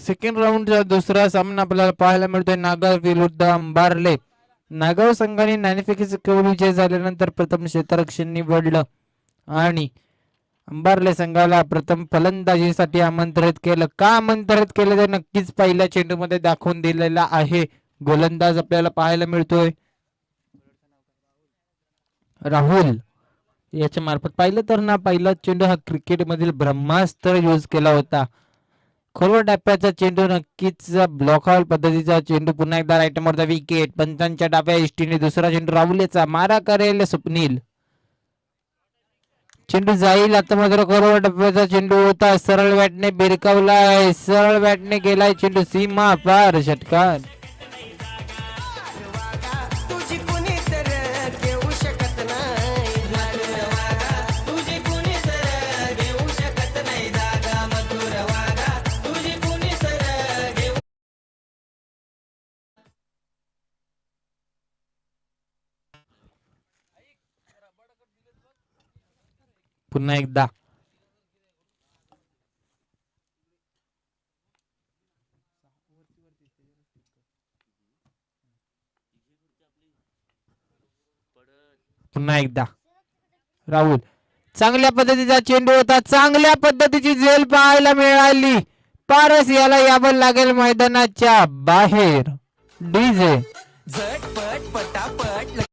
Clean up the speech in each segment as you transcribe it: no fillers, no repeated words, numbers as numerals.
Second राऊंडचा दुसरा सामना आपल्याला पाहायला मिळतोय नागाव विरुद्ध अंबारले. नागाव संघाने नाणेफेकीचा विजय झाल्यानंतर प्रथम क्षेत्ररक्षण निवडलं आणि अंबारले संघाला प्रथम फलंदाजीसाठी आमंत्रित केलं. का आमंत्रित केलं ते नक्कीच पहिल्या चेंडूमध्ये दाखवून दिलेला आहे. गोलंदाज आपल्याला पाहायला मिळतोय राहुल. याच्या मार्फत पाहिलं तर ना पहिला चेंडू हा क्रिकेटमधील ब्रह्मास्त्र यूज केला होता. खोलवर डाप्याचा चेंडू नक्कीच ब्लॉक आउट पद्धतीचा चेंडू पुन्हा एकदा राईट मोरचा विकेट. पंचांच्या डाव्या इष्टीने दुसरा चेंडू राहुलेचा मारा करेल स्वप्नील. चेंडू जाईल आता मात्र खोलवर डब्याचा चेंडू होता. सरळ बॅटने बिरकावलाय. सरळ बॅटने गेलाय चेंडू सीमा पार. षटकार. पुन्हा एकदा पुन्हा एकदा राहुल. चांगल्या पद्धतीचा चेंडू होता. चांगल्या पद्धतीची झेल पाहायला मिळाली. पारस याला यावं लागेल मैदानाच्या बाहेर. डीजे झटपट पटापट.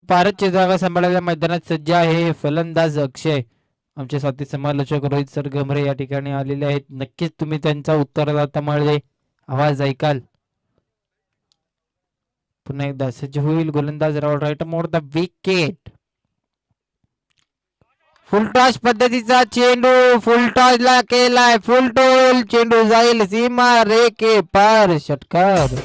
भारतची जागा सांभाळायला मैदानात सज्ज आहे फलंदाज अक्षय. आमचे साथी समालोचक रोहित सर गमरे या ठिकाणी आलेले आहेत. नक्कीच तुम्ही त्यांचा उत्तरदातामुळे आवाज ऐकाल. पुन्हा एकदा सज्ज होईल गोलंदाज Rahul. Right more the wicket. Full toss पद्धतीचा चेंडू फुलटॉस ला केलाय. फुलटोल चेंडू जाईल सीमा रेखे पार. षटकार.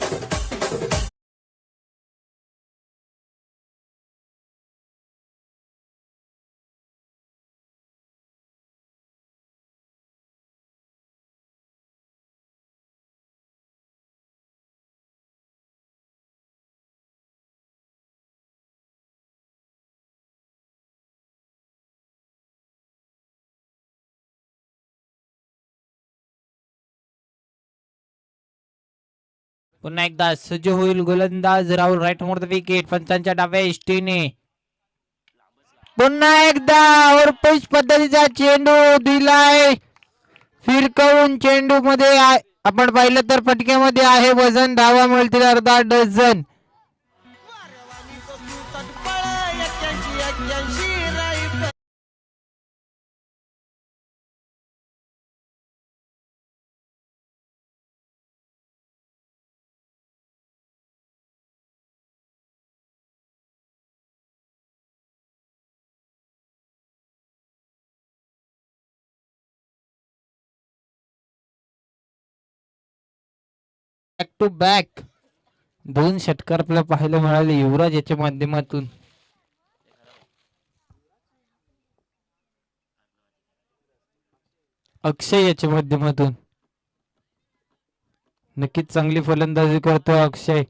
पुन्हा एकदा सज्ज होईल गोलंदाज Rahul. Right more the wicket. पंचांच्या डाव्या इष्टीने पुन्हा एकदा ओरपुश पद्धतीचा चेंडू दिलाय फिरकवून. चेंडू मध्ये आपण पाहिलं तर फटक्यामध्ये आहे वजन. धावा मिळतील अर्धा डझन. बॅक टू बॅक 2 षटकार आपल्याला पाहायला मिळाले युवराज याच्या माध्यमातून. अक्षय याच्या माध्यमातून. नक्कीच चांगली फलंदाजी करतो अक्षय.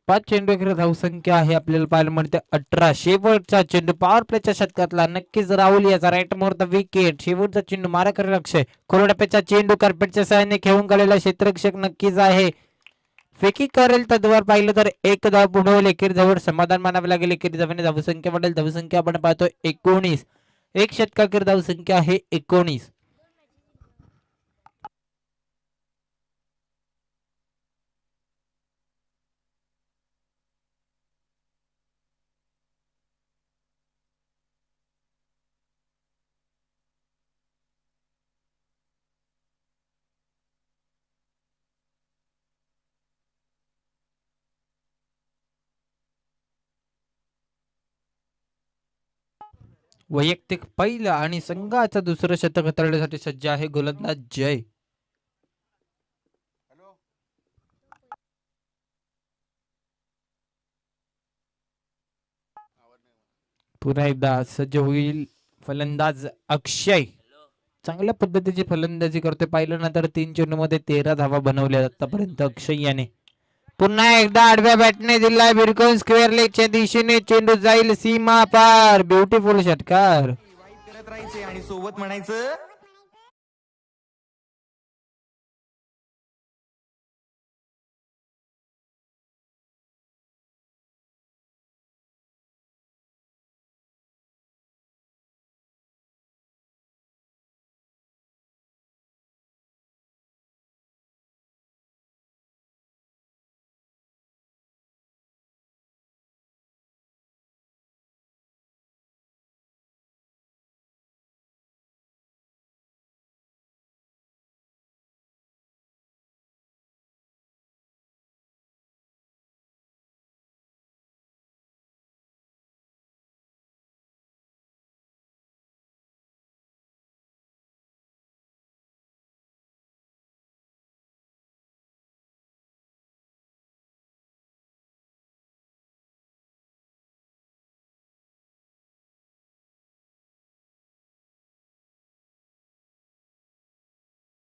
5 चेंडू धावसंख्या आहे आपल्याला पाहायला मिळते 18. शेवटचा चेंडू पॉवर प्लेच्या षटकातला नक्कीच राहुल याचा. Right more the wicket. शेवटचा चेंडू मारा करेल अक्षय. कोरडप्याचा चेंडू कार्पेटच्या सहाय्याने खेळून काढलेला क्षेत्ररक्षक नक्कीच आहे. फेकी करेल तद्वार पाहिलं तर 1 धाव पुढे. एकेरी धावावर समाधान मानावे लागेल. एकेरी धावाने धावसंख्या वाढेल. धावसंख्या आपण पाहतो 19. 1 षटकाखेर धावसंख्या आहे 19. वैयक्तिक पहिलं आणि संघाचं दुसरं शतक हाताळण्यासाठी सज्ज आहे गोलंदाज जय. पुन्हा एकदा सज्ज होईल फलंदाज अक्षय. चांगल्या पद्धतीची फलंदाजी करते. पाहिलं ना तर 3 चेंडूमध्ये 13 धावा बनवल्या आतापर्यंत अक्षय याने. पुन्हा एकदा आडव्या बॅटने दिलाय बिरकोन स्क्वेअर लेगच्या दिशेने. चेंडू जाईल सीमा पार. ब्युटिफुल षटकार. करत राहायचे आणि सोबत म्हणायचं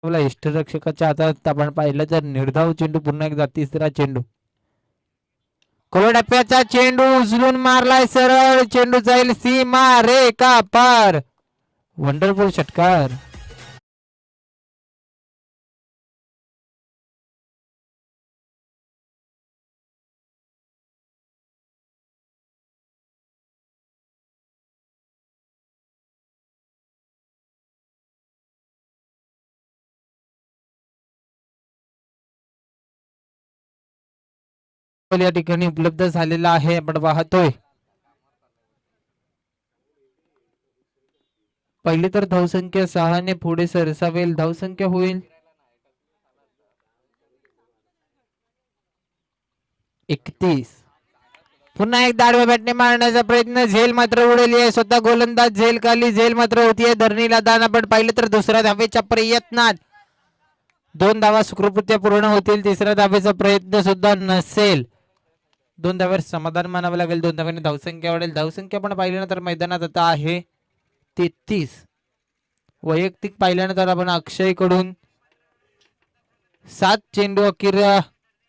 आपला इष्टरक्षकाच्या हातात आपण पाहिलं तर निर्धाव चेंडू. पुन्हा एकदा तिसरा चेंडू. कोलडप्प्याचा चेंडू उचलून मारलाय सरळ. चेंडू जाईल सीमा रेखा पार. वंडरफुल षटकार. या ठिकाणी उपलब्ध झालेला आहे आपण पाहतोय. पहिले तर धावसंख्या 6 ने पुढे सरसावेल. धावसंख्या होईल 31. पुन्हा एकदा आडव्या बॅटने मारण्याचा प्रयत्न. झेल मात्र उडवली आहे. स्वतः गोलंदाज झेल खाली. झेल मात्र होतीये धरणीला दान. आपण पाहिलं तर दुसऱ्या धावेच्या प्रयत्नात 2 धावा सुखरूपत्या पूर्ण होतील. तिसऱ्या धावेचा प्रयत्न सुद्धा नसेल. 2 धाव्यावर समाधान मानावं लागेल. 2 धाव्याने धावसंख्या वाढेल. धावसंख्या पण पाहिल्यानंतर मैदानात आता आहे 33. वैयक्तिक पाहिल्यानंतर आपण अक्षय कडून 7 चेंडू अखेर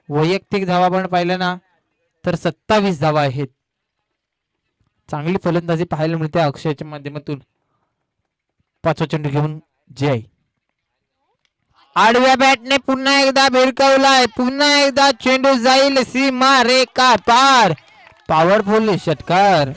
वैयक्तिक धावा पण पाहिलं ना तर 27 धावा आहेत. चांगली फलंदाजी पाहायला मिळते अक्षयच्या माध्यमातून. 5वा चेंडू घेऊन जय. आडव्या बॅटने पुन्हा एकदा भिरकवलाय. पुन्हा एकदा चेंडू जाईल सीमा रेखा पार. पॉवरफुल षटकार.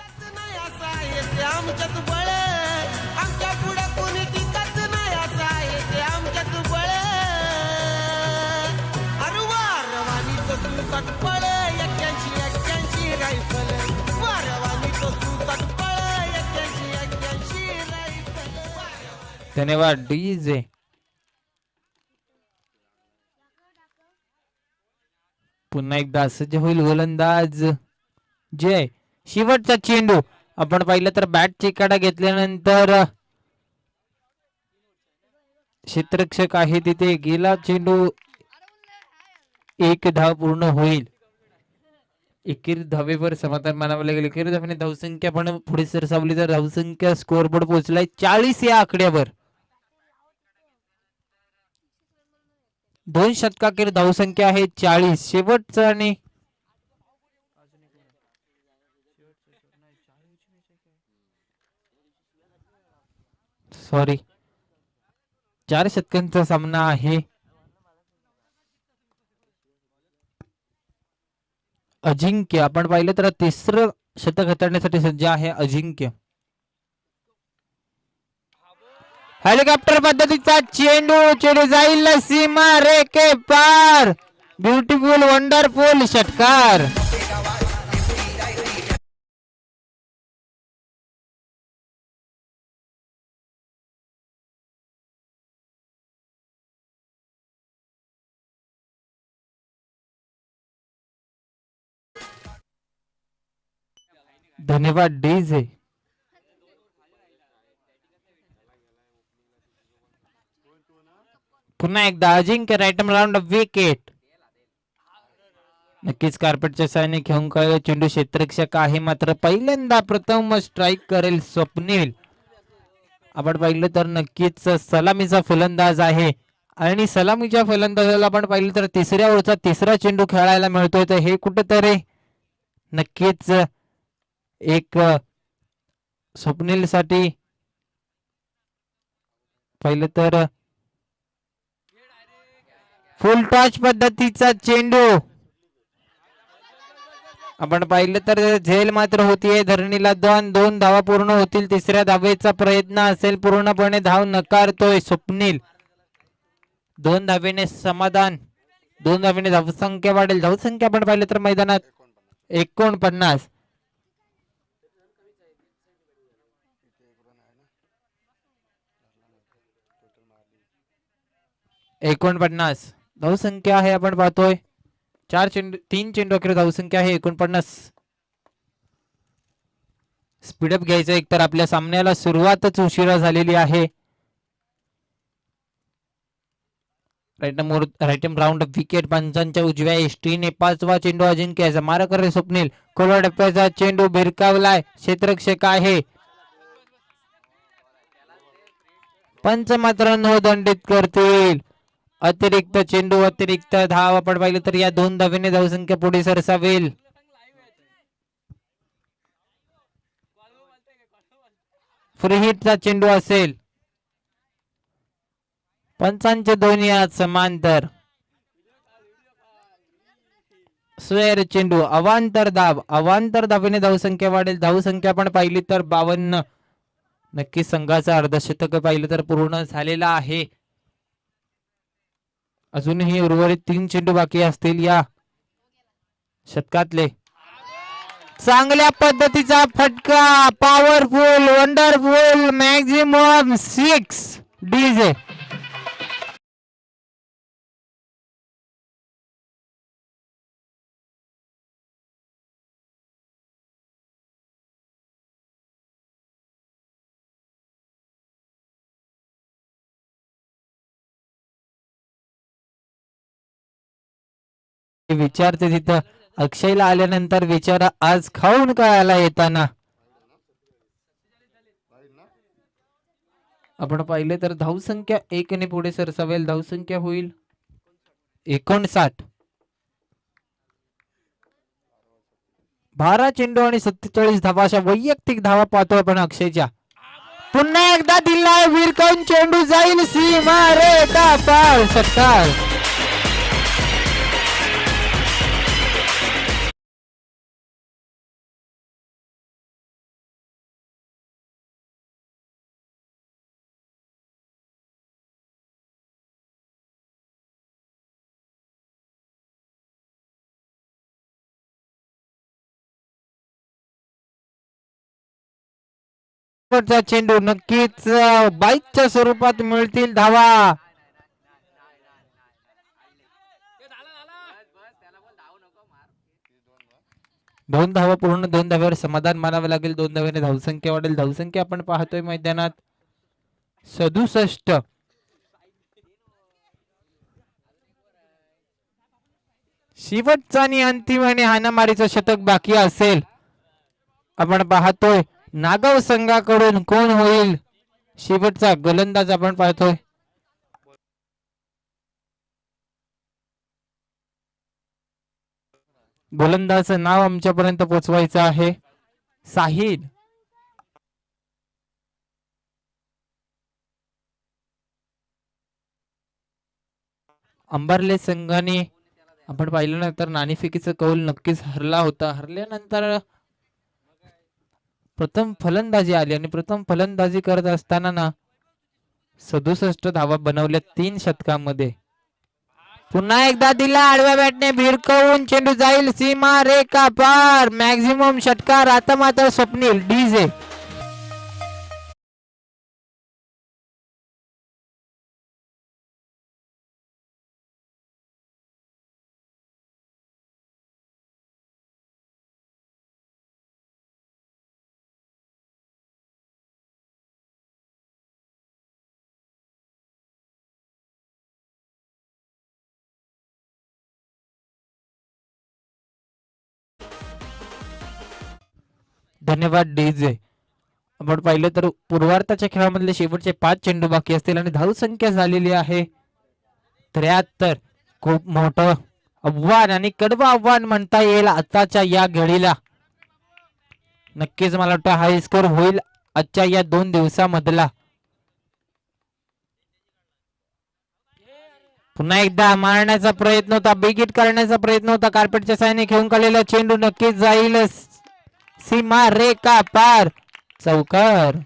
धन्यवाद डीजे. पुन्हा एकदा सज्ज होईल गोलंदाज जय. शेवटचा चेंडू. आपण पाहिलं तर बॅटची काढा घेतल्यानंतर क्षेत्ररक्षक आहे तिथे गेला चेंडू. 1 धाव पूर्ण होईल. एकेरी धावेवर समाधान मानावं लागेल. एकेरी धावेने धावसंख्या पण पुढे सरसावली तर धावसंख्या स्कोअर बोर्ड पोहोचलाय 40 या आकड्यावर. 2 षटकाखेर धावसंख्या आहे 40. शेवटचा आणि सॉरी 4 षटकांचा सामना आहे. अजिंक्य आपण पाहिलं तर तिसरं शतक हाताळण्यासाठी सज्ज आहे अजिंक्य. हेलिकॉप्टर पद्धतीचा चेंडू. चेंडू जाईल सीमा रेखे पार. ब्युटिफुल वंडरफुल षटकार. धन्यवाद डीजे. पुन्हा एकदा अजिंक्य राईट राऊंड विकेट. नक्कीच कार्पेटच्या साहाय्याने घेऊन कळले चेंडू क्षेत्ररक्षक आहे, मात्र पहिल्यांदा प्रथम स्ट्राईक करेल स्वप्नील. आपण पाहिलं तर नक्कीच सलामीचा फलंदाज आहे आणि सलामीच्या फलंदाजाला आपण पाहिलं तर तिसऱ्या ओव्हरचा तिसरा चेंडू खेळायला मिळतोय. तर हे कुठेतरी नक्कीच एक स्वप्नील साठी पाहिलं तर फुल टॉच पद्धतीचा चेंडू आपण पाहिलं तर झेल मात्र होतीये धरणीला. दोन धावा पूर्ण होतील. तिसऱ्या धावेचा प्रयत्न असेल, पूर्णपणे धाव नकारतोय स्वप्नील. 2 धावेने समाधान, 2 धावेने धावसंख्या वाढेल. धावसंख्या आपण पाहिलं तर मैदानात 49. 49 धावसंख्या आहे. आपण पाहतोय 3 चेंडू अखेर धावसंख्या आहे 49. स्पीडअप घ्यायचं एक तर आपल्या सामन्याला सुरुवातच उशिरा झालेली आहे. Right round wicket. पंचांच्या उजव्या एसटीने 5वा चेंडू अजिंक्याचा मारा करे स्वप्नील. खोला टप्प्याचा चेंडू भिरकावलाय, क्षेत्ररक्षक आहे. पंच मात्र नो दंडित करतील. अतिरिक्त चेंडू, अतिरिक्त धाव आपण पाहिलं तर या 2 धावेने धावसंख्या पुढे सरसावेल. फ्री हिटचा चेंडू असेल. पंचांचे दोन्ही हात समांतर. स्वेर चेंडू, अवांतर धावेने धावसंख्या वाढेल. धावसंख्या आपण पाहिली तर 52. नक्की संघाचा अर्धशतक पाहिलं तर पूर्ण झालेला आहे. अजूनही उर्वरित 3 चेंडू बाकी असतील या शतकातले. चांगल्या पद्धतीचा फटका, पॉवरफुल, वंडरफुल, मॅक्झिमम 6 डीजे. विचारते तिथं अक्षयला आल्यानंतर विचारा आज खाऊन काय आला येताना. आपण पाहिले तर धावसंख्या 1 ने पुढे सरसावेल. धावसंख्या होईल 59. 12 चेंडू आणि 47 धावा अशा वैयक्तिक धावा पाहतोय आपण अक्षयच्या. पुन्हा एकदा दिलाय विरकावून चेंडू जाईल सीमा रेखा पार. षटकार. चेंडू नक्कीच बाईकच्या स्वरूपात मिळतील धावा. दोन धावा पूर्ण, 2 धाव्यावर समाधान मानावे लागेल. 2 धाव्याने धावसंख्या वाढेल. धावसंख्या आपण पाहतोय मैदानात 67. शेवटचा आणि अंतिम आणि हाणामारीचं शतक बाकी असेल. आपण पाहतोय नागाव संघाकडून कोण होईल शेवटचा गोलंदाज. आपण पाहतोय गोलंदाजचं नाव आमच्यापर्यंत पोहोचवायचं आहे. साहिल. अंबरले संघाने आपण पाहिलं ना तर नाणेफेकीचा कौल नक्कीच हरला होता. हरल्यानंतर प्रथम फलंदाजी आली आणि प्रथम फलंदाजी करत असताना ना 67 धावा बनवल्या 3 षटकांमध्ये. पुन्हा एकदा दिला आडव्या बॅटने भिरकवून चेंडू जाईल सीमा रेखा पार. मॅक्झिमम षटकार. आता मात्र स्वप्नील डीजे. धन्यवाद डीजे. आपण पाहिलं तर पूर्वार्धाच्या खेळामधले शेवटचे 5 चेंडू बाकी असतील आणि धावसंख्या झालेली आहे 73. खूप मोठं आव्हान आणि कडवं आव्हान म्हणता येईल आताच्या या घडीला. नक्कीच मला वाटतं हाय स्कोर होईल आजच्या या 2 दिवसामधला. पुन्हा एकदा मारण्याचा प्रयत्न होता, बिग हिट करण्याचा प्रयत्न होता. कार्पेटच्या साहाय्याने खेळून काढलेला चेंडू नक्कीच जाईल सीमा रेखा पार. चौकार.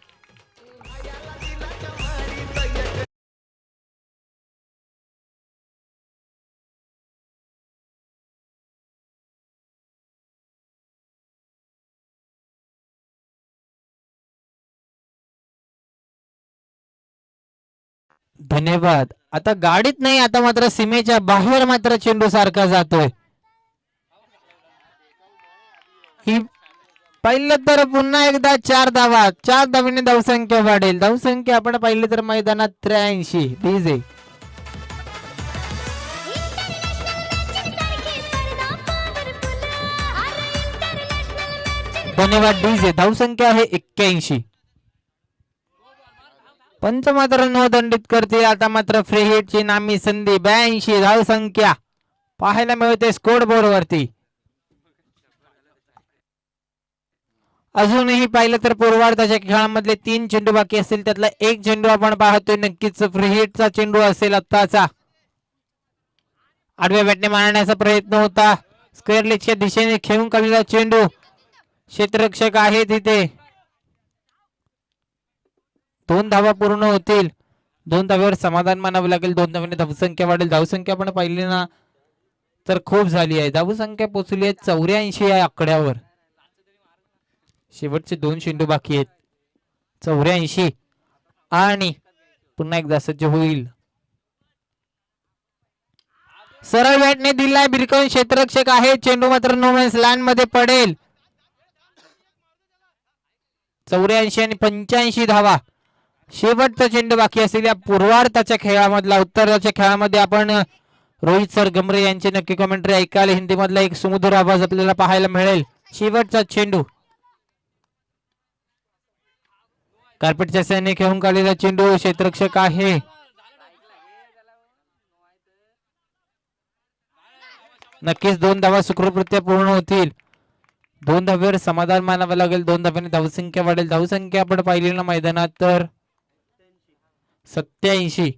धन्यवाद. आता गाडीत नाही, आता मात्र सीमेच्या बाहेर मात्र चेंडू सारखा जातोय. ही पहिलं तर पुन्हा एकदा 4 धावा, 4 धावीने धावसंख्या वाढेल. धावसंख्या आपण पाहिली तर मैदानात 83. डीजे धन्यवाद डीजे. धावसंख्या आहे 81. पंच मात्र नो दंडित करते. आता मात्र फ्री हिटची नामी संधी. 82 धावसंख्या पाहायला मिळते स्कोर बोर्ड वरती. अजूनही पाहिलं तर पूर्वार्धाच्या खेळामधले 3 चेंडू बाकी असतील, त्यातला 1 चेंडू आपण पाहतोय नक्कीच फ्री हिटचा चेंडू असेल आत्ताचा. आडव्या बॅटने मारण्याचा प्रयत्न होता. स्क्वेअर लेगच्या दिशेने खेळून काढलेला चेंडू. क्षेत्ररक्षक आहे तिथे. 2 धावा पूर्ण होतील. 2 धाव्यावर समाधान मानावं लागेल. 2 धाव्याने धावसंख्या वाढेल. धावसंख्या आपण पाहिली ना तर खूप झाली आहे. धावसंख्या पोहोचली आहे 84 या आकड्यावर. शेवटचे 2 चेंडू बाकी आहेत. 84 आणि पुन्हा एकदा सज्ज होईल. सरळ बॅटने दिलाय बिरकवून. क्षेत्ररक्षक आहे. चेंडू मात्र नो मॅन्स लँड मध्ये पडेल. 84 आणि 85 धावा. शेवटचा चेंडू बाकी असेल या पूर्वार्धाच्या खेळामधला. उत्तराच्या खेळामध्ये आपण रोहित सर गमरे यांची नक्की कमेंट्री ऐकायला हिंदी मधला एक सुमधुर आवाज आपल्याला पाहायला मिळेल. शेवटचा चेंडू. कार्पेटच्या सैन्य खेळून काढलेला चेंडू. क्षेत्ररक्षक आहे. नक्कीच 2 धावा सुखरूपरित्या पूर्ण होतील. 2 धाव्यावर समाधान मानावं लागेल. 2 धाव्याने धावसंख्या वाढेल. धावसंख्या आपण पाहिली ना मैदानात तर 87.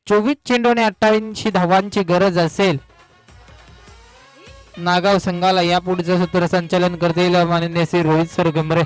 24 चेंडूने 88 धावांची गरज असेल. नागाव संघाला या पुढचं सूत्रसंचालन करतील माननीय श्री रोहित सर गमरे.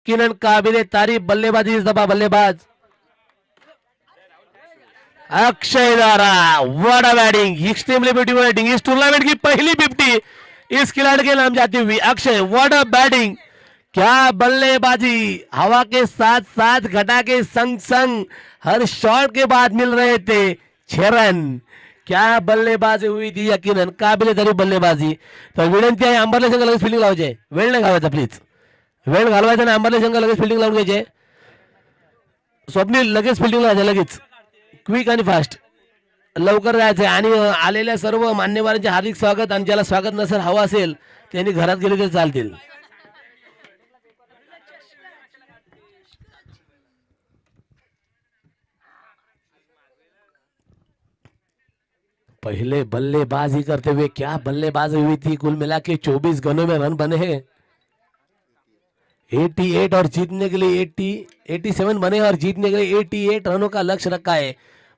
किरण काबिले तारीफ बल्लेबाजी इस दफा बल्लेबाज अक्षय दारा. What a batting, extremely beautiful batting. इस टूर्नामेंट की पहली 50 इस खिलाड़ी के नाम जाती हुई. अक्षय, व्हाट अ बैटिंग, क्या बल्लेबाजी. हवा के साथ साथ घटा के संग संग हर शॉट के बाद मिल रहे थे 6 रन. क्या बल्लेबाजी हुई थी, यकीनन काबिले तारीफ बल्लेबाजी. तर विनंती आहे अंबरले संघ लगेच फिल्डिंग लावायचे. वेळ नाही घालवायचा प्लीज. वेळ घालवायचा ना. अंबरले संघ लगेच फिल्डिंग लावून घ्यायचे. स्वप्नील लगेच फिल्डिंग लावायचे. लगेच क्विक आणि फास्ट लवकर जायचे. आणि आलेल्या सर्व मान्यवरांचे हार्दिक स्वागत. आणि ज्याला स्वागत नसेल हवं असेल त्यांनी घरात गेले तरी चालतील. पहले बल्लेबाजी करते हुए क्या बल्लेबाजी हुई थी. कुल मिला के 24 गनों में रन बने हैं 88 और जीतने के लिए 87 बने और जीतने के लिए 88 रनों का लक्ष्य रखा है.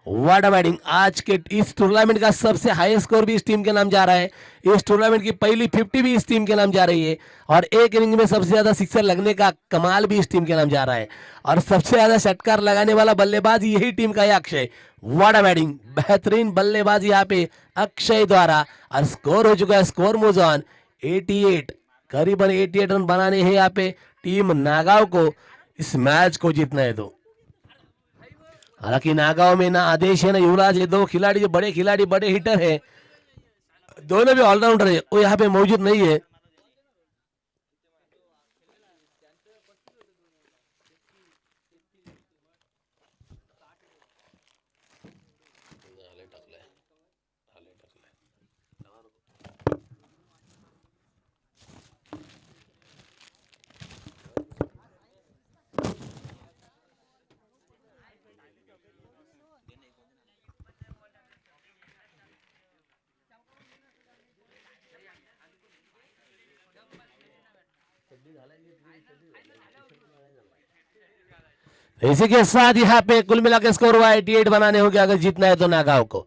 What a batting. आज के इस टूर्नामेंट का सबसे हाई स्कोर भी इस टीम के नाम जा रहा है. इस टूर्नामेंट की पहली 50 भी इस टीम के नाम जा रही है. और एक इनिंग में सबसे ज्यादा सिक्सर लगने का कमाल भी इस टीम के नाम जा रहा है. और सबसे ज्यादा षटकार लगाने वाला बल्लेबाज यही टीम का है अक्षय. What a batting. बेहतरीन बल्लेबाजी यहाँ पे अक्षय द्वारा. और स्कोर हो चुका है. Score moves on 88. करीबन 88 रन बनाने हैं यहाँ पे टीम नागांव को इस मैच को जीतना है. तो हालांकि नागांव में ना आदेश है ना युवराज, ये दो खिलाड़ी जो बड़े खिलाड़ी, बड़े हिटर है, दोनों भी ऑलराउंडर है, वो यहाँ पे मौजूद नहीं है। इसी के साथ यहाँ पे कुल मिला के स्कोर हुआ 88 बनाने होंगे अगर जीतना है तो नागांव को।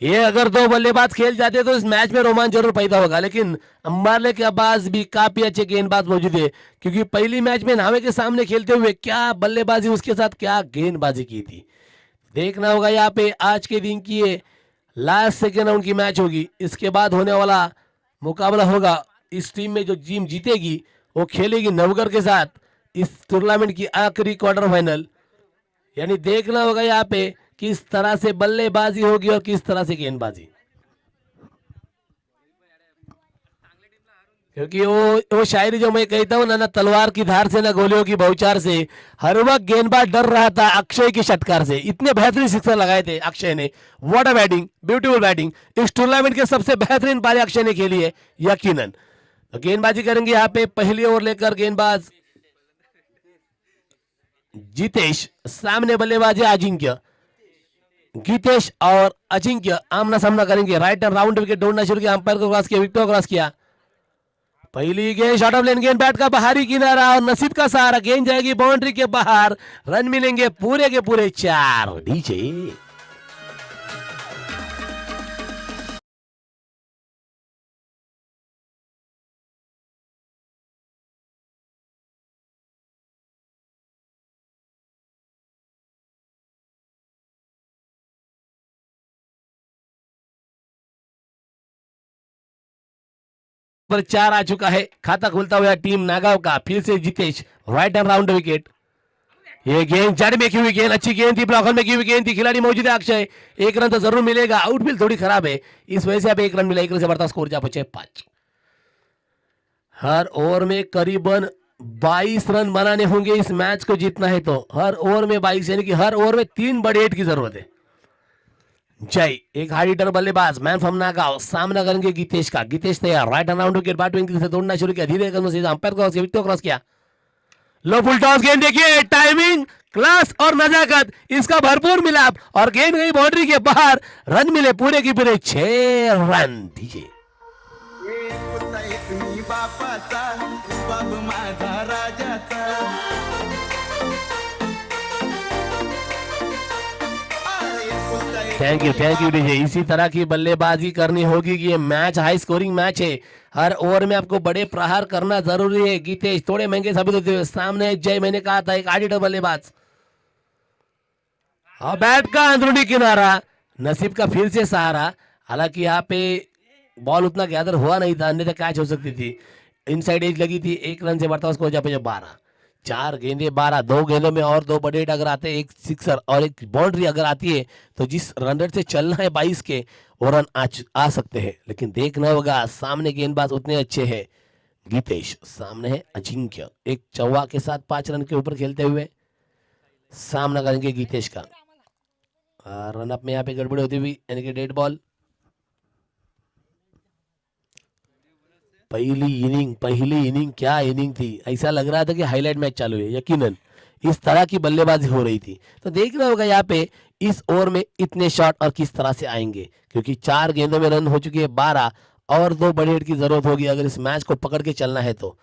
ये अगर दो बल्लेबाज खेल जाते तो इस मैच में रोमांच जरूर पैदा होगा, लेकिन अंबाले के पास भी काफी अच्छे गेंदबाज मौजूद है, क्योंकि पहली मैच में नावे के सामने खेलते हुए क्या बल्लेबाजी, उसके साथ क्या गेंदबाजी की थी। देखना होगा यहाँ पे आज के दिन की ये लास्ट सेकेंड राउंड की मैच होगी, इसके बाद होने वाला मुकाबला होगा। इस टीम में जो टीम जीतेगी वो खेलेगी नवगढ़ के साथ इस टूर्नामेंट की आखिरी क्वार्टर फाइनल। यानी देखना होगा यहाँ पे किस तरह से बल्लेबाजी होगी और किस तरह से गेंदबाजी, क्योंकि वो शायरी जो मैं कहता हूँ ना तलवार की धार से ना गोलियों की बौछार से, हर वक्त गेंदबाज डर रहा था अक्षय की षटकार से। इतने बेहतरीन सिक्सर लगाए थे अक्षय ने, what a batting, beautiful batting. इस टूर्नामेंट के सबसे बेहतरीन पारी अक्षय ने खेली है यकीनन। तो गेंदबाजी करेंगे यहाँ पे पहली ओवर लेकर गेंदबाज जितेश, सामने बल्लेबाज है अजिंक्य। गीतेश और अजिंक्य आमना सामना करेंगे। राइट एंड राउंड विकेट ढूंढना शुरू किया, अंपायर को क्रॉस किया, विकेट को क्रॉस किया। पहली गेंद शॉर्ट ऑफ लेन, गेंद बैट का बाहरी किनारा और नसीब का सहारा, गेंद जाएगी बाउंड्री के बाहर। रन मिलेंगे पूरे के पूरे 4। डीजे पर 4 आ चुका है। खाता खुलता हुआ टीम नागांव का। फिर से Jitesh, right hand round wicket. ये गेंद जड़ में की हुई गेंद, अच्छी गेंद थी, ब्लॉकर में की हुई गेंद थी, खिलाड़ी मौजूद है अक्षय, एक रन तो जरूर मिलेगा। आउटफील्ड थोड़ी खराब है, इस वजह से अब एक रन मिला, एक रन से बढ़ता स्कोर जा पहुंचे 5। हर ओवर में करीबन 22 रन बनाने होंगे इस मैच को जीतना है तो। हर ओवर में 22, यानी कि हर ओवर में 3 बड़े हिट की जरूरत है। जय, एक हार्ड हिटर बल्लेबाज, मैन फ्रॉम नागांव, सामना करेंगे गीतेश का। गीतेश तैयार, right hand round wicket, batting से दौड़ना शुरू किया, धीरे कदमों से अंपायर क्रॉस किया, विकेट क्रॉस किया। लो फुल टॉस गेंद, देखिए टाइमिंग, क्लास और नजाकत, इसका भरपूर मिलाप, और गेंद गई बाउंड्री के बाहर। रन मिले पूरे के पूरे 6 रन। डीजे एकुलता एक मी बापाचा, बाप माझा राजाचा। अरे एकुलता एक थैंक यू डीजे। इसी तरह की बल्लेबाजी करनी होगी कि ये मैच हाई स्कोरिंग मैच है। हर ओवर में आपको बड़े प्रहार करना जरूरी है। गीतेश थोड़े महंगे साबित होते हुए, सामने जय, मैंने कहा था एक आडिटर बल्लेबाज, और बैट का अंदरूनी किनारा, नसीब का फिर से सहारा। हालांकि यहाँ पे बॉल उतना गैदर हुआ नहीं था, अन्यथा कैच हो सकती थी। इनसाइड एज लगी थी, एक रन से बढ़ता उसको हो जाए 12। 4 गेंदे 12, 2 गेंदों में और 2 बड़े हिट अगर आते हैं, एक सिक्सर और एक बाउंड्री अगर आती है, तो जिस रन रेट से चलना है 22 के, वो रन आ सकते हैं। लेकिन देखना होगा सामने गेंदबाज उतने अच्छे हैं। गीतेश, सामने है अजिंक्य, एक चौवा के साथ 5 रन के ऊपर खेलते हुए सामना करेंगे गीतेश का। रन अप में यहाँ पे गड़बड़ी होती हुई, यानी कि डेड बॉल। पहली इनिंग क्या इनिंग थी, ऐसा लग रहा था कि हाईलाइट मैच चालू है। यकीनन इस तरह की बल्लेबाजी हो रही थी। तो देखना होगा यहाँ पे इस ओवर में इतने शॉट और किस तरह से आएंगे, क्योंकि 4 गेंदों में रन हो चुके हैं 12, और 2 बड़े हिट की जरूरत होगी अगर इस मैच को पकड़ के चलना है तो।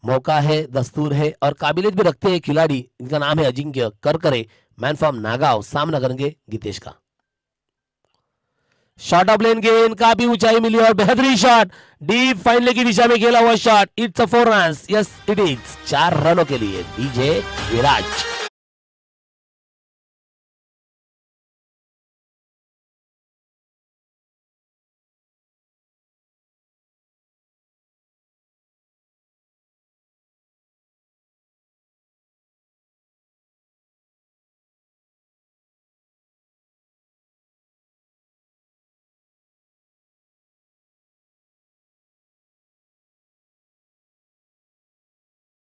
मौका है, दस्तूर है, और काबिलियत भी रखते हैं खिलाड़ी, इनका नाम है अजिंक्य करकरे, मैन फ्रॉम नागांव, सामना करेंगे गीतेश का। शॉट ऑफ लेन, गेंद काफी ऊंचाई मिली और बेहतरीन शॉट, डीप फाइनल की दिशा में खेला हुआ shot. It's a 4 run, yes it is, 4 रनों के लिए डीजे विराज।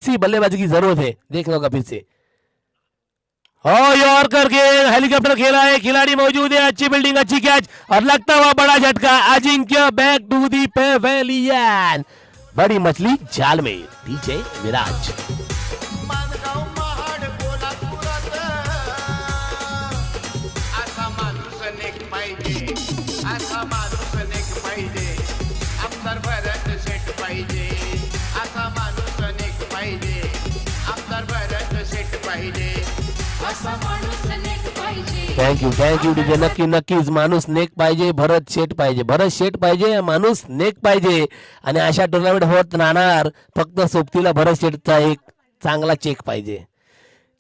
अच्छी बल्लेबाजी की जरूरत है, देखना होगा फिर से। यॉर्कर के हेलीकॉप्टर खेला है, खिलाड़ी मौजूद है, अच्छी बिल्डिंग, अच्छी कैच और लगता हुआ बड़ा झटका, अजिंक्य बैक टू दी पेवेलियन, बड़ी मछली जाल में, डीजे विराज। मानगाव महाड कोल्हापुरात असा माणूस नेक पाहिजे, असा माणूस नेक पाहिजे, आमदार भरत शेठ पाहिजे, असा माणूस नेक पाहिजे, आमदार भरत शेठ पाहिजे, असा माणूस नेक पाहिजे। थँक यू डीजे, नक्की नक्कीच माणूस नेक पाहिजे, भरत शेठ पाहिजे, भरत शेठ पाहिजे, माणूस नेक पाहिजे आणि अशा टुर्नामेंट होत राहणार, फक्त सोबतीला भरत शेठचा एक चांगला चेक पाहिजे,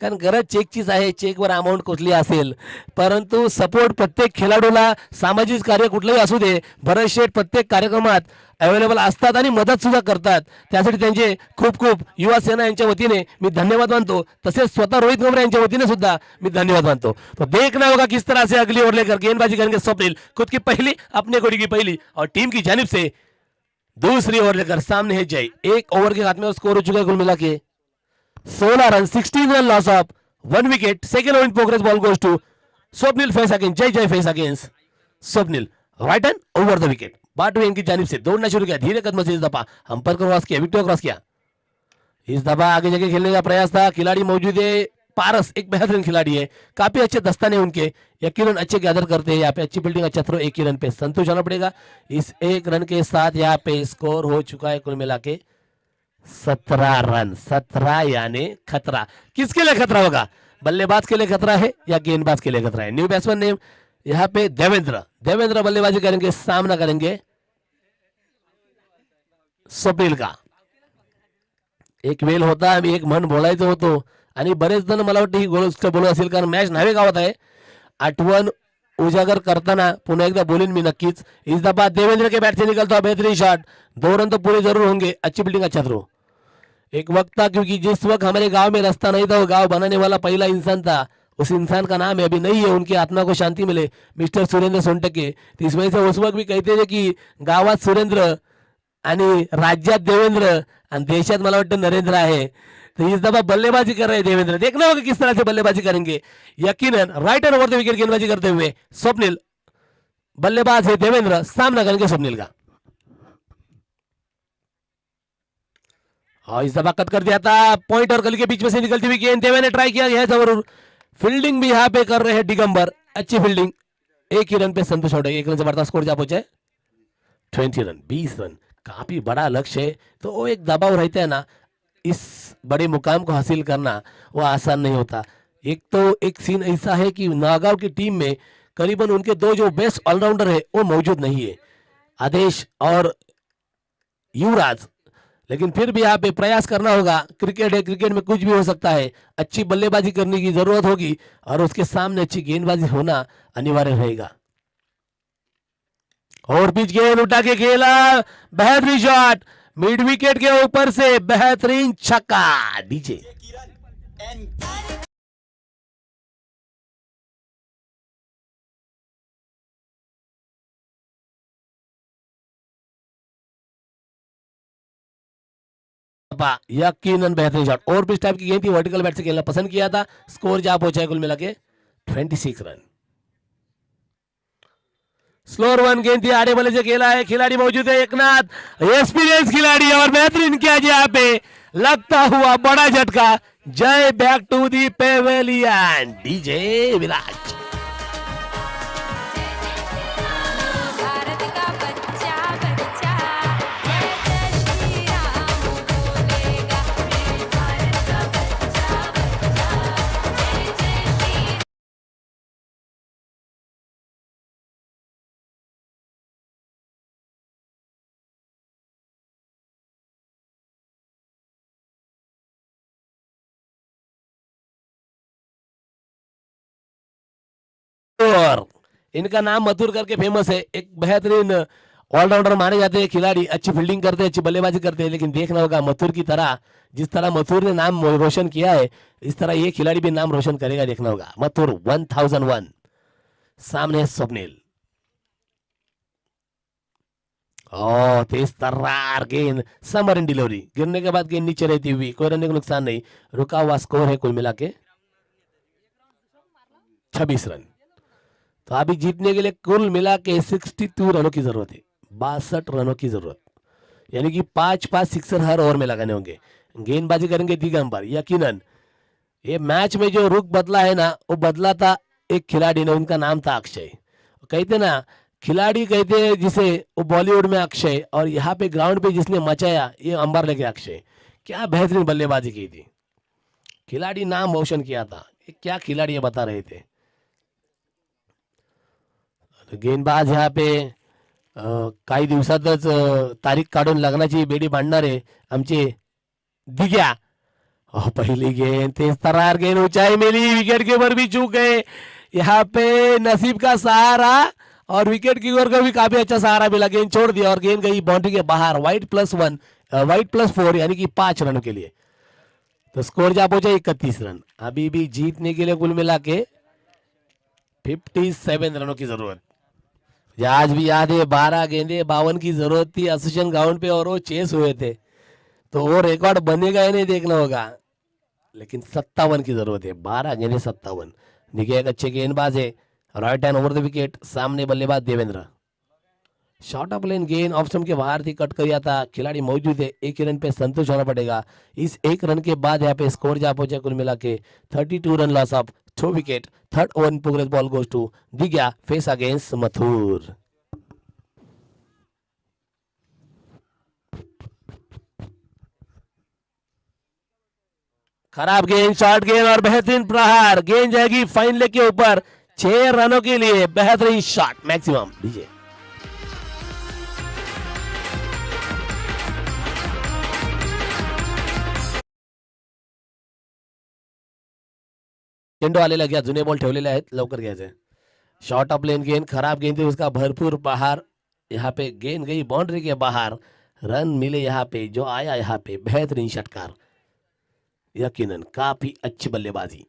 कारण गरज चेकचीच आहे, चेकवर अमाऊंट कुठली असेल, परंतु सपोर्ट प्रत्येक खेळाडूला सामाजिक कार्य कुठलंही असू दे, भरत शेठ प्रत्येक कार्यक्रमात अवेलेबल असतात आणि मदत सुद्धा करतात, त्यासाठी त्यांचे खूप खूप युवा सेना यांच्या वतीने मी धन्यवाद मानतो, तसेच स्वतः रोहित गमरे यांच्या वतीने सुद्धा मी धन्यवाद मानतो। तो देखना होगा किस तरह से अगली ओवर लेकर गेंदबाजी करेंगे स्वप्निल, खुद की पहली, अपने कोड़ी की पहली और टीम की जानिब से दूसरी ओवर लेकर सामने है जय। एक ओवर के हाथ में स्कोर हो चुका है कुल मिला के 16 run, 16 run loss of 1 wicket. Second over in progress, ball goes to Swapnil, face against Jay face against Swapnil, right hand over the wicket. बाटू इनकी जानिब से दौड़ना शुरू किया, धीरे कदम से इस दफा अंपर को क्रॉस किया, विकेट क्रॉस किया, इस दफा आगे जगह खेलने का प्रयास था, खिलाड़ी मौजूद है पारस, एक बेहतरीन खिलाड़ी है, काफी अच्छे दस्ताने उनके, यकीनन अच्छे गैदर करते हैं यहाँ पे, अच्छी फील्डिंग, अच्छा थ्रो, एक ही रन पे संतोष आना पड़ेगा। इस एक रन के साथ यहाँ पे स्कोर हो चुका है कुल मिला के 17 रन, 17 यानी खतरा। किसके लिए खतरा होगा, बल्लेबाज के लिए खतरा है या गेंदबाज के लिए खतरा है? न्यू बैट्समैन नेम यहाँ पे देवेंद्र, देवेंद्र बल्लेबाजी करेंगे, सामना करेंगे स्वप्निल का। एक वेळ होता, आम्ही एक म्हण बोलायचो होतो आणि बरेच जण मला वाटतं ही गोष्ट बोलत असेल, कारण मॅच नावे गावात आहे, आठवण उजागर करताना पुन्हा एकदा बोलेन मी नक्कीच। इस दफा देवेंद्र के बैट से निकलता बेहतरीन शॉट, 2 रन तो पूरे जरूर होंगे, अच्छी फील्डिंग, अच्छा थ्रो। एक वक्त था क्योंकि जिस वक्त हमारे गांव में रास्ता नहीं था, वो गांव बनाने वाला पहला इंसान था, उस इंसान का नाम है अभी नहीं है, उनकी आत्मा को शांति मिले, मिस्टर सुरेंद्र सोनटके। तो इस वजह से उस वक्त भी कहते थे कि गावात सुरेंद्र आणि राज्यात देवेंद्र आणि देशात मला वाटतं नरेंद्र आहे। तो इस दफा बल्लेबाजी कर रहे देवेंद्र, देखना होगा किस तरह से बल्लेबाजी करेंगे, यकीनन right hand over the wicket गेंदबाजी करते हुए स्वप्निल, बल्लेबाज है देवेंद्र, सामना करेंगे स्वप्निल का। और इस दफा कट कर दिया था, पॉइंट और गली के बीच में से निकलती हुई गेंद, देवेंद्र ट्राई किया है जरूर, फील्डिंग भी यहाँ पे कर रहे हैं दिगंबर, अच्छी फील्डिंग, एक ही रन पे संतोष आउट है, एक रन से बढ़ता स्कोर जा पहुंचा है 20 रन, 20 रन, काफी बड़ा लक्ष्य है, तो वो एक दबाव रहता है ना, इस बड़े मुकाम को हासिल करना वो आसान नहीं होता। एक तो एक सीन ऐसा है कि नागांव की टीम में करीबन उनके 2 जो बेस्ट ऑलराउंडर है वो मौजूद नहीं है, आदेश और युवराज, लेकिन फिर भी यहाँ पे प्रयास करना होगा, क्रिकेट है, क्रिकेट में कुछ भी हो सकता है, अच्छी बल्लेबाजी करने की जरूरत होगी और उसके सामने अच्छी गेंदबाजी होना अनिवार्य रहेगा। और पिच गेंद उठा के खेला, बेहतरीन शॉट, मिड विकेट के ऊपर से बेहतरीन छक्का, डीजे यकीनन बेहतरीन शॉट, और पिच टाइप की गेंद थी, वर्टिकल बैट से खेलना पसंद किया था, स्कोर जा पहुंचा है कुल मिला के 26 रन। स्लोअर 1 गेंद थी, आड़े बल्ले से खेला है, खिलाड़ी मौजूद है एकनाथ, एक्सपीरियंस खिलाड़ी और बेहतरीन किया यहाँ पे, लगता हुआ बड़ा झटका, Jay back to the pavilion, DJ Viraj. Bharat का बच्चा बच्चा जय जय श्री राम बोलेगा, मेरे भारत का बच्चा बच्चा जय जय श्री और इनका नाम मथुर करके फेमस है, एक बेहतरीन ऑलराउंडर माने जाते हैं खिलाड़ी, अच्छी फील्डिंग करते हैं, अच्छी बल्लेबाजी करते हैं, लेकिन देखना होगा मथुर की तरह, जिस तरह मथुर ने नाम रोशन किया है, इस तरह ये खिलाड़ी भी नाम रोशन करेगा, देखना होगा। मथुर 1001, सामने स्वप्निल, तेज तर्रार गेंद समर इन डिलीवरी, गिरने के बाद गेंद नीचे रहती हुई, कोई रन का नुकसान नहीं, रुका हुआ स्कोर है कुल मिला के 26 रन। तो अभी जीतने के लिए कुल मिला के 62 रनों की जरूरत है, 62 रनों की जरूरत, यानी कि 5-5 सिक्सर हर ओवर में लगाने होंगे। गेंदबाजी करेंगे दिगंबर, यकीनन ये मैच में जो रुख बदला है ना, वो बदला था एक खिलाड़ी ने, उनका नाम था अक्षय। कहते ना खिलाड़ी कहते हैं जिसे, वो बॉलीवुड में अक्षय, और यहाँ पे ग्राउंड पे जिसने मचाया ये अंबर लेके अक्षय। क्या बेहतरीन बल्लेबाजी की थी, खिलाड़ी नाम रोशन किया था, ये क्या खिलाड़ी ये बता रहे थे। गेंदबाज यहाँ पे काही दिवसातच तारीख काढून लग्नाची बेडी बांधणारे आमचे दिग्या। पहली गेंद तेज तरार, गेंद ऊंचाई मिली, विकेट कीपर भी चूक गए। यहाँ पे नसीब का सहारा और विकेट कीपर को भी काफी अच्छा सहारा मिला, गेंद छोड़ दिया और गेंद गई बाउंड्री के बाहर। वाइट प्लस 4 यानी कि 5 रनों के लिए, तो स्कोर जा पहुंचा 31 रन। अभी भी जीतने के लिए कुल मिला के 57 रनों की जरूरत। आज भी याद है 12 गेंदे 52 की जरूरत थी एसोसिएशन ग्राउंड पे, और वो चेस हुए थे, तो वो रिकॉर्ड बनेगा या नहीं देखना होगा, लेकिन 57 की जरूरत है, 12 गेंदे 57। देखिए एक अच्छे गेंदबाज है, right hand over the wicket, सामने बल्लेबाज देवेंद्र। शॉर्ट ऑफ लेन गेंद ऑफ स्टंप के बाहर थी, कट किया था, खिलाड़ी मौजूद है, एक रन पे संतुष्ट होना पड़ेगा। इस एक रन के बाद यहाँ पे स्कोर जा पहुंचा कुल मिला के 32 run, loss of 2 wicket. Third over in progress, ball goes to Digya, face against Mathur. खराब गेंद, शॉर्ट गेंद और बेहतरीन प्रहार, गेंद जाएगी फाइन लेग के ऊपर 6 रनों के लिए, बेहतरीन शॉट मैक्सिमम। डीजे चेंडू आलेला घ्या, जुने बॉल ठेवलेले आहेत, लवकर घ्यायचे। शॉर्ट ऑफ लेन गेंद, खराब गेंद थी, उसका भरपूर प्रहार, यहाँ पे गेंद गई बाउंड्री के बाहर, रन मिले यहाँ पे, जो आया यहाँ पे बेहतरीन षटकार, यकीनन काफी अच्छी बल्लेबाजी।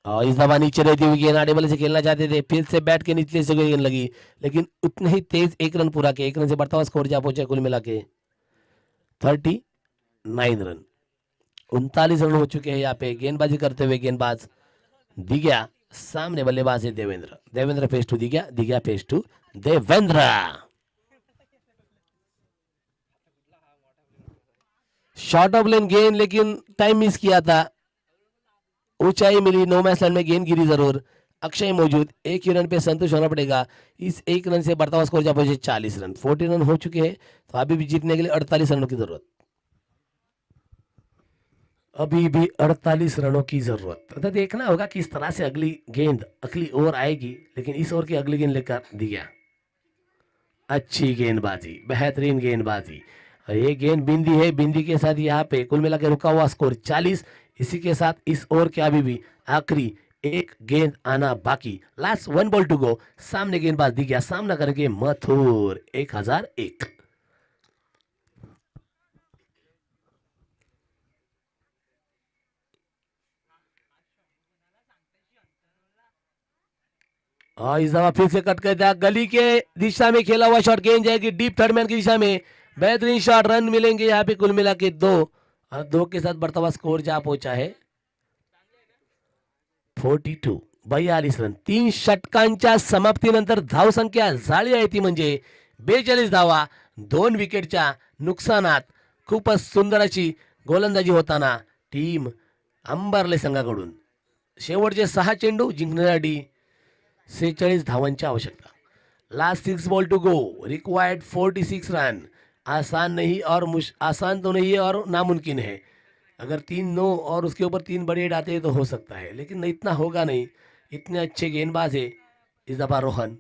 और इस दफा नीचे रहती हुई गेंद आड़े वाले से खेलना चाहते थे, फिर से बैट के नीचे से गेंद लगी, लेकिन उतने ही तेज एक रन पूरा किया, एक रन से बढ़ता हुआ स्कोर जा पहुंचा कुल मिला के 39 रन। 39 रन हो चुके हैं यहाँ पे। गेंदबाजी करते हुए गेंदबाज दिग्या, सामने बल्लेबाज है Devendra. Devendra face to Digya, Digya face to Devendra. Short off length गेंद, लेकिन टाइम मिस किया था, ऊंचाई मिली, नो मैच लैंड में गेंद गिरी जरूर। अक्षय मौजूद, एक ही रन पे संतुष्ट होना पड़ेगा। इस एक रन से बढ़ता हुआ स्कोर जा पहुंचे 40 रन। 40 रन हो चुके हैं, तो अभी भी जीतने के लिए 48 रनों की जरूरत, अभी भी 48 रनों की जरूरत। तो देखना होगा किस तरह से अगली गेंद, अगली ओवर आएगी, लेकिन इस ओवर की अगली गेंद लेकर दिया। अच्छी गेंदबाजी, बेहतरीन गेंदबाजी। ये गेंद बिंदी है, बिंदी के साथ यहाँ पे कुल मिला के रुका हुआ स्कोर 40। इसी के साथ इस ओवर के अभी भी आखिरी एक गेंद आना बाकी, लास्ट 1 बॉल टू गो। सामने गेंदबाज दिग्या, सामना करेंगे मथुर। 1001। और इस दफा फिर से कट कर दिया, गली के दिशा में खेला हुआ शॉट, गेंद जाएगी डीप थर्ड मैन की दिशा में, बेहतरीन शॉट, रन मिलेंगे यहाँ पे कुल मिला के 2, और 2 के साथ बढ़ता हुआ स्कोर जा पहुंचा है 42 रन। 3 षटकांच्या समाप्तीनंतर धावसंख्या झाली आहे ती म्हणजे 42 धावा, 2 विकेटच्या नुकसानात। खूपच सुंदर अशी गोलंदाजी होताना टीम अंबरले संघाकडून। शेवटचे 6 चेंडू जिंकण्यासाठी 46 धावांची आवश्यकता। Last 6 ball to go, required 46 run. आसान नहीं और आसान तो नहीं है और नामुमकिन है। अगर 3 नो और उसके ऊपर 3 बड़े हिट आते हैं तो हो सकता है, लेकिन इतना होगा नहीं। इतने अच्छे गेंदबाज है इस दफा रोहन।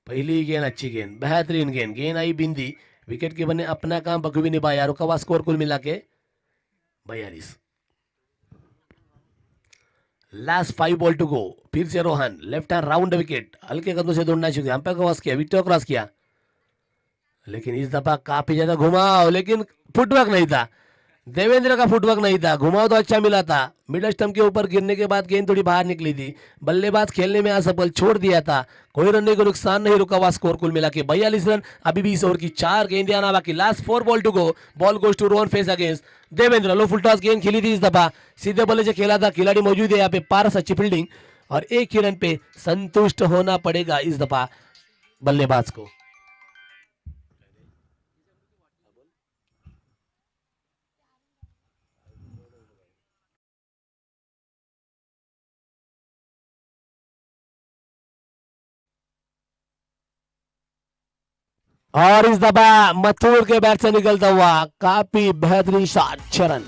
पहली गेंद अच्छी गेंद, बेहतरीन गेंद, गेंद आई बिंदी, विकेट कीपर ने अपना काम बखूबी निभाया। रुका हुआ स्कोर कुल मिला के 42। लास्ट 5 बॉल टू गो, फिर से Rohan, left hand round wicket, हल्के कदमों से दौड़ना शुरू किया, अंपायर क्रॉस किया, विकेट क्रॉस किया, लेकिन इस दफा काफी ज्यादा घुमाओ, लेकिन फुटवर्क नहीं था। देवेंद्र का फुटवर्क नहीं था, घुमाव तो अच्छा मिला था, मिडल स्टंप के ऊपर गिरने के बाद गेंद थोड़ी बाहर निकली थी, बल्लेबाज खेलने में असफल छोड़ दिया था, कोई रन को नुकसान नहीं, रुका हुआ स्कोर कुल मिला के 42 रन। अभी भी इस ओवर की 4 गेंदें आना बाकी, last 4 ball to go, ball goes to Rohan face against Devendra. Low full toss गेंद खेली थी इस दफा, सीधे बल्ले से खेला था, खिलाड़ी मौजूद है यहाँ पे, पारस अच्छी फील्डिंग और एक ही रन पे संतुष्ट होना पड़ेगा इस दफा बल्लेबाज को। और इस दफा मथुर के बैट से निकलता हुआ काफी बेहतरीन शॉट 6 रन।